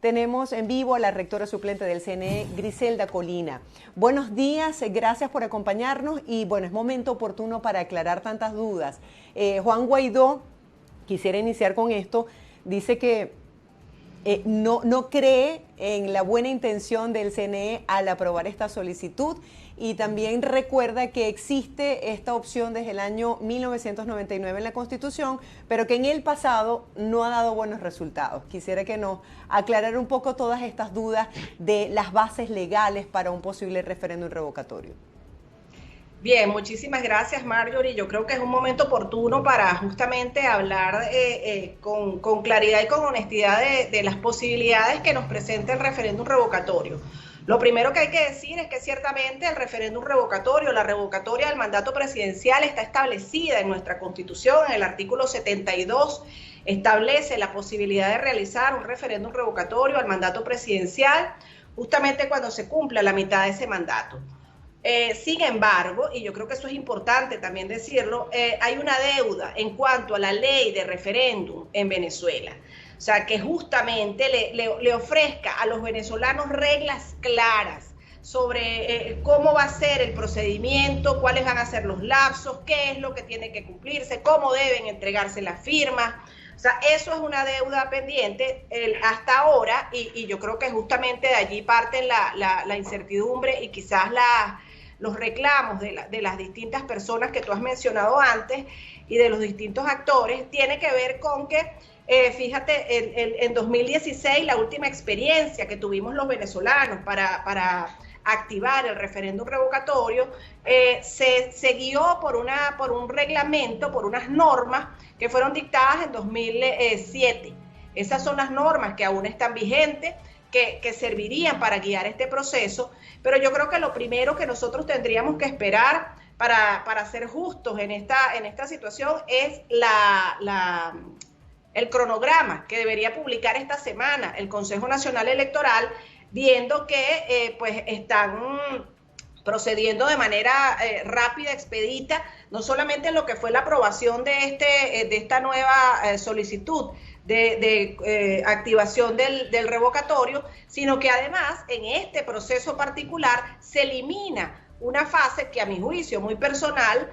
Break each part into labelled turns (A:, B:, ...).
A: tenemos en vivo a la rectora suplente del CNE, Griselda Colina. Buenos días, gracias por acompañarnos y bueno, es momento oportuno para aclarar tantas dudas. Juan Guaidó, quisiera iniciar con esto, dice que no cree en la buena intención del CNE al aprobar esta solicitud y también recuerda que existe esta opción desde el año 1999 en la Constitución, pero que en el pasado no ha dado buenos resultados. Quisiera que nos aclarara un poco todas estas dudas de las bases legales para un posible referéndum revocatorio.
B: Bien, muchísimas gracias, Marjorie. Yo creo que es un momento oportuno para justamente hablar con claridad y con honestidad de las posibilidades que nos presenta el referéndum revocatorio. Lo primero que hay que decir es que ciertamente el referéndum revocatorio, la revocatoria del mandato presidencial está establecida en nuestra Constitución, en el artículo 72, establece la posibilidad de realizar un referéndum revocatorio al mandato presidencial justamente cuando se cumpla la mitad de ese mandato. Sin embargo, y yo creo que eso es importante también decirlo, hay una deuda en cuanto a la ley de referéndum en Venezuela. O sea, que justamente le ofrezca a los venezolanos reglas claras sobre cómo va a ser el procedimiento, cuáles van a ser los lapsos, qué es lo que tiene que cumplirse, cómo deben entregarse las firmas. O sea, eso es una deuda pendiente hasta ahora y yo creo que justamente de allí parten la incertidumbre y quizás los reclamos de las distintas personas que tú has mencionado antes y de los distintos actores, tiene que ver con que, fíjate, en 2016, la última experiencia que tuvimos los venezolanos para activar el referéndum revocatorio, se guió por un reglamento, por unas normas que fueron dictadas en 2007. Esas son las normas que aún están vigentes, que servirían para guiar este proceso, pero yo creo que lo primero que nosotros tendríamos que esperar para ser justos en esta situación es el cronograma que debería publicar esta semana el Consejo Nacional Electoral, viendo que pues están procediendo de manera rápida, expedita, no solamente en lo que fue la aprobación de esta nueva solicitud de activación del revocatorio, sino que además en este proceso particular se elimina una fase que a mi juicio muy personal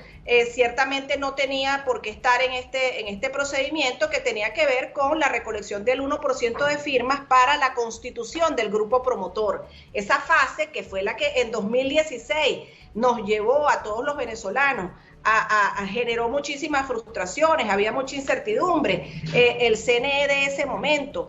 B: ciertamente no tenía por qué estar en este procedimiento, que tenía que ver con la recolección del 1% de firmas para la constitución del grupo promotor. Esa fase que fue la que en 2016 nos llevó a todos los venezolanos generó muchísimas frustraciones, había mucha incertidumbre. El CNE de ese momento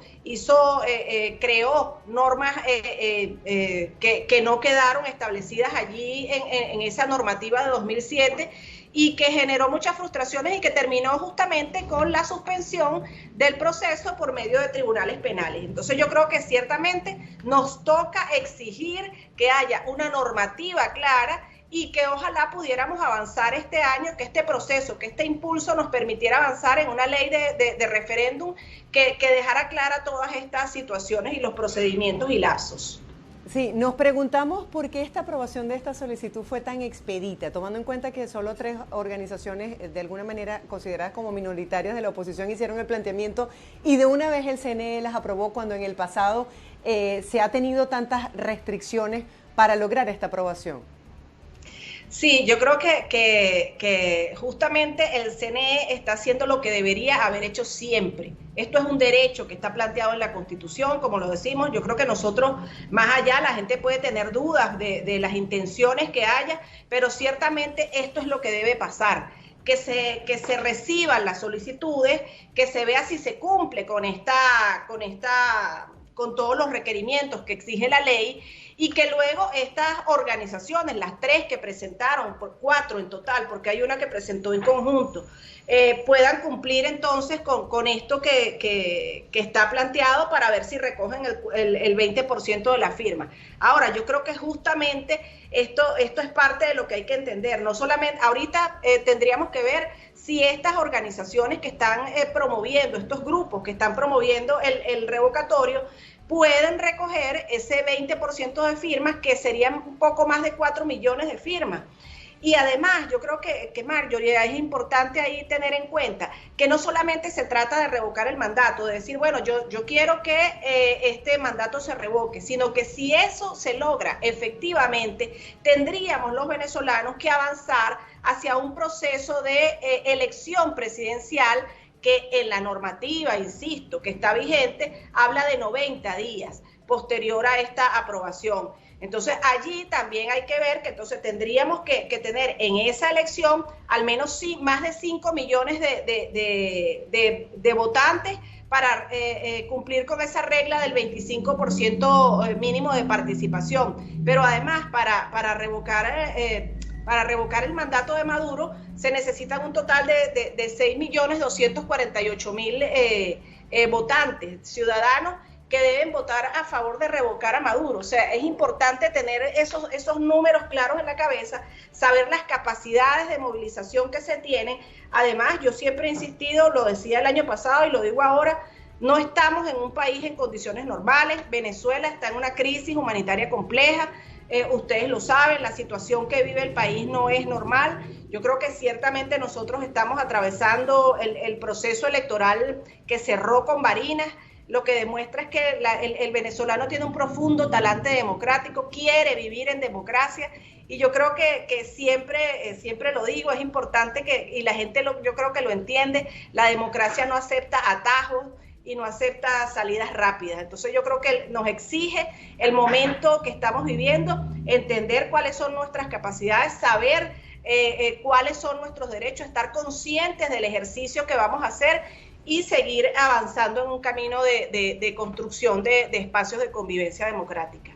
B: creó normas que no quedaron establecidas allí en esa normativa de 2007 y que generó muchas frustraciones y que terminó justamente con la suspensión del proceso por medio de tribunales penales. Entonces yo creo que ciertamente nos toca exigir que haya una normativa clara y que ojalá pudiéramos avanzar este año, que este proceso, que este impulso nos permitiera avanzar en una ley de referéndum que dejara clara todas estas situaciones y los procedimientos y lazos.
A: Sí, nos preguntamos por qué esta aprobación de esta solicitud fue tan expedita, tomando en cuenta que solo 3 organizaciones de alguna manera consideradas como minoritarias de la oposición hicieron el planteamiento y de una vez el CNE las aprobó cuando en el pasado se ha tenido tantas restricciones para lograr esta aprobación.
B: Sí, yo creo que justamente el CNE está haciendo lo que debería haber hecho siempre. Esto es un derecho que está planteado en la Constitución, como lo decimos. Yo creo que nosotros, más allá, la gente puede tener dudas de las intenciones que haya, pero ciertamente esto es lo que debe pasar. Que se reciban las solicitudes, que se vea si se cumple con todos los requerimientos que exige la ley, y que luego estas organizaciones, las 3 que presentaron, 4 en total, porque hay una que presentó en conjunto, puedan cumplir entonces con esto que está planteado para ver si recogen el 20% de la firma. Ahora, yo creo que justamente esto es parte de lo que hay que entender. No solamente, ahorita tendríamos que ver si estas organizaciones que están promoviendo, estos grupos que están promoviendo el revocatorio, pueden recoger ese 20% de firmas, que serían un poco más de 4 millones de firmas. Y además, yo creo que Marjorie, es importante ahí tener en cuenta que no solamente se trata de revocar el mandato, de decir, bueno, yo quiero que este mandato se revoque, sino que si eso se logra efectivamente, tendríamos los venezolanos que avanzar hacia un proceso de elección presidencial que en la normativa, insisto, que está vigente, habla de 90 días posterior a esta aprobación. Entonces allí también hay que ver que entonces tendríamos que tener en esa elección al menos más de 5 millones de votantes para cumplir con esa regla del 25% mínimo de participación. Pero además para revocar el mandato de Maduro se necesitan un total de 6.248.000 votantes, ciudadanos, que deben votar a favor de revocar a Maduro. O sea, es importante tener esos números claros en la cabeza, saber las capacidades de movilización que se tienen. Además, yo siempre he insistido, lo decía el año pasado y lo digo ahora, no estamos en un país en condiciones normales. Venezuela está en una crisis humanitaria compleja. Ustedes lo saben, la situación que vive el país no es normal. Yo creo que ciertamente nosotros estamos atravesando el proceso electoral que cerró con Barinas. Lo que demuestra es que el venezolano tiene un profundo talante democrático, quiere vivir en democracia, y yo creo que siempre lo digo, es importante y la gente yo creo que lo entiende, la democracia no acepta atajos y no acepta salidas rápidas. Entonces yo creo que nos exige el momento que estamos viviendo, entender cuáles son nuestras capacidades, saber cuáles son nuestros derechos, estar conscientes del ejercicio que vamos a hacer y seguir avanzando en un camino de construcción de espacios de convivencia democrática.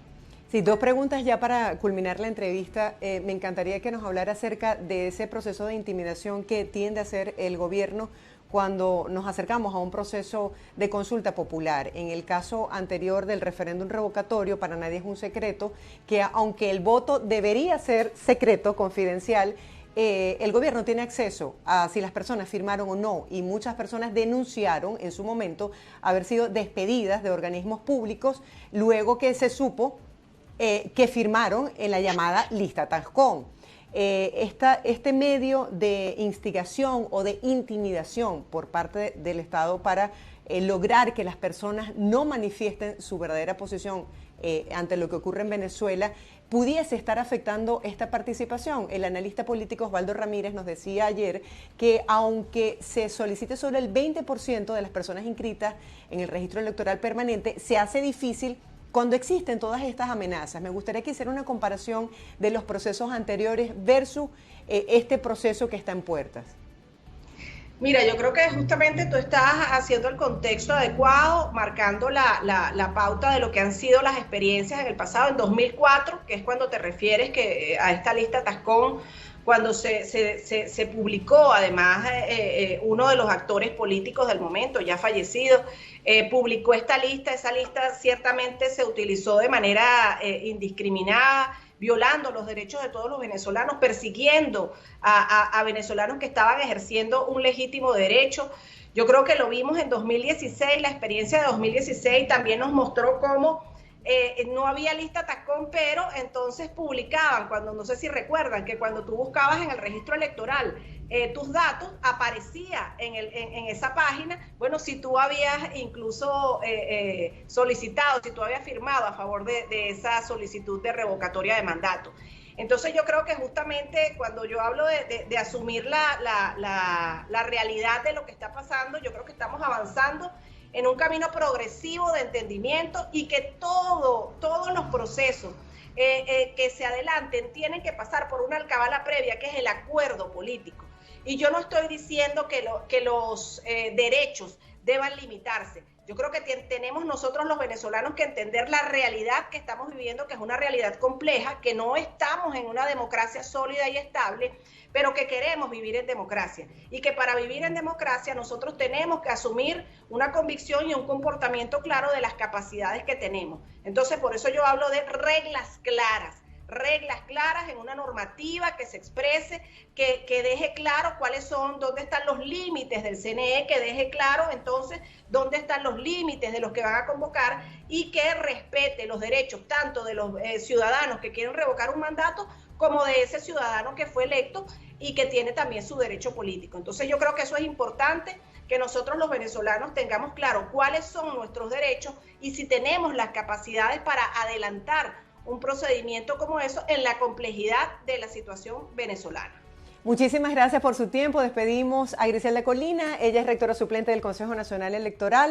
A: Sí, dos preguntas ya para culminar la entrevista. Me encantaría que nos hablara acerca de ese proceso de intimidación que tiende a hacer el gobierno cuando nos acercamos a un proceso de consulta popular. En el caso anterior del referéndum revocatorio, para nadie es un secreto que aunque el voto debería ser secreto, confidencial, el gobierno tiene acceso a si las personas firmaron o no, y muchas personas denunciaron en su momento haber sido despedidas de organismos públicos luego que se supo que firmaron en la llamada lista Tascón. Este medio de instigación o de intimidación por parte del Estado para lograr que las personas no manifiesten su verdadera posición ante lo que ocurre en Venezuela, pudiese estar afectando esta participación. El analista político Osvaldo Ramírez nos decía ayer que aunque se solicite solo el 20% de las personas inscritas en el registro electoral permanente, se hace difícil cuando existen todas estas amenazas. Me gustaría que hiciera una comparación de los procesos anteriores versus este proceso que está en puertas.
B: Mira, yo creo que justamente tú estás haciendo el contexto adecuado, marcando la pauta de lo que han sido las experiencias en el pasado, en 2004, que es cuando te refieres a esta lista Tascón, cuando se publicó, además, uno de los actores políticos del momento, ya fallecido, publicó esa lista ciertamente se utilizó de manera indiscriminada, violando los derechos de todos los venezolanos, persiguiendo a venezolanos que estaban ejerciendo un legítimo derecho. Yo creo que lo vimos en 2016, la experiencia de 2016 también nos mostró cómo no había lista Tascón, pero entonces publicaban, no sé si recuerdan, que cuando tú buscabas en el registro electoral tus datos, aparecía en esa página, bueno, si tú habías incluso solicitado, si tú habías firmado a favor de esa solicitud de revocatoria de mandato. Entonces yo creo que justamente cuando yo hablo de asumir la realidad de lo que está pasando, yo creo que estamos avanzando en un camino progresivo de entendimiento y que todos los procesos que se adelanten tienen que pasar por una alcabala previa, que es el acuerdo político. Y yo no estoy diciendo que los derechos deban limitarse. Yo creo que tenemos nosotros los venezolanos que entender la realidad que estamos viviendo, que es una realidad compleja, que no estamos en una democracia sólida y estable, pero que queremos vivir en democracia. Y que para vivir en democracia nosotros tenemos que asumir una convicción y un comportamiento claro de las capacidades que tenemos. Entonces, por eso yo hablo de reglas claras, reglas claras, en una normativa que se exprese, que deje claro cuáles son, dónde están los límites del CNE, que deje claro entonces dónde están los límites de los que van a convocar y que respete los derechos tanto de los ciudadanos que quieren revocar un mandato como de ese ciudadano que fue electo y que tiene también su derecho político. Entonces yo creo que eso es importante, que nosotros los venezolanos tengamos claro cuáles son nuestros derechos y si tenemos las capacidades para adelantar un procedimiento como eso en la complejidad de la situación venezolana.
A: Muchísimas gracias por su tiempo. Despedimos a Griselda Colina. Ella es rectora suplente del Consejo Nacional Electoral